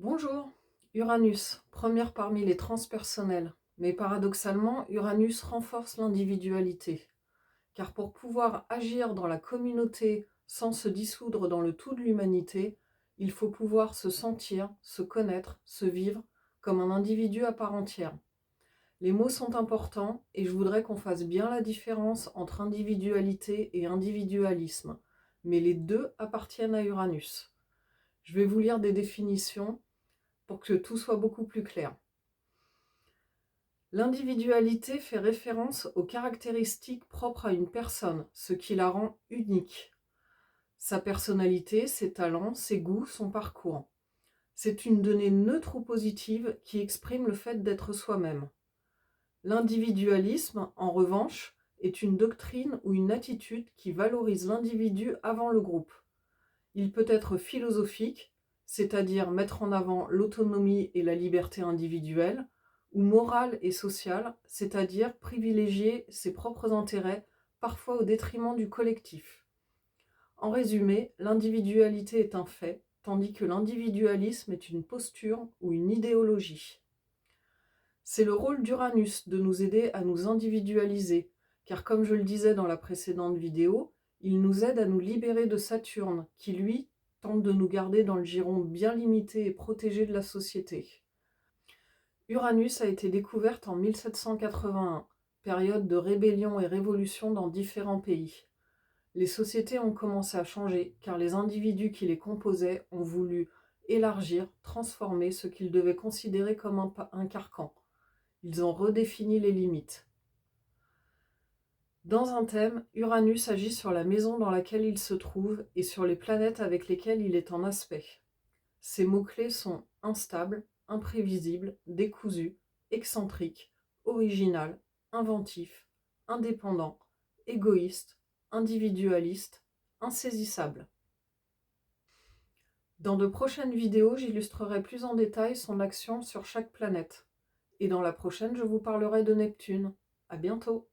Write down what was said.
Bonjour, Uranus, première parmi les transpersonnels. Mais paradoxalement, Uranus renforce l'individualité. Car pour pouvoir agir dans la communauté sans se dissoudre dans le tout de l'humanité, il faut pouvoir se sentir, se connaître, se vivre comme un individu à part entière. Les mots sont importants et je voudrais qu'on fasse bien la différence entre individualité et individualisme. Mais les deux appartiennent à Uranus. Je vais vous lire des définitions pour que tout soit beaucoup plus clair. L'individualité fait référence aux caractéristiques propres à une personne, ce qui la rend unique. Sa personnalité, ses talents, ses goûts, son parcours. C'est une donnée neutre ou positive qui exprime le fait d'être soi-même. L'individualisme, en revanche, est une doctrine ou une attitude qui valorise l'individu avant le groupe. Il peut être philosophique, c'est-à-dire mettre en avant l'autonomie et la liberté individuelle, ou moral et social, c'est-à-dire privilégier ses propres intérêts, parfois au détriment du collectif. En résumé, l'individualité est un fait, tandis que l'individualisme est une posture ou une idéologie. C'est le rôle d'Uranus de nous aider à nous individualiser, car comme je le disais dans la précédente vidéo, il nous aide à nous libérer de Saturne, qui lui tente de nous garder dans le giron bien limité et protégé de la société. Uranus a été découverte en 1781, période de rébellion et révolution dans différents pays. Les sociétés ont commencé à changer car les individus qui les composaient ont voulu élargir, transformer ce qu'ils devaient considérer comme un carcan. Ils ont redéfini les limites. Dans un thème, Uranus agit sur la maison dans laquelle il se trouve et sur les planètes avec lesquelles il est en aspect. Ces mots-clés sont instable, imprévisible, décousu, excentrique, original, inventif, indépendant, égoïste, individualiste, insaisissable. Dans de prochaines vidéos, j'illustrerai plus en détail son action sur chaque planète. Et dans la prochaine, je vous parlerai de Neptune. À bientôt!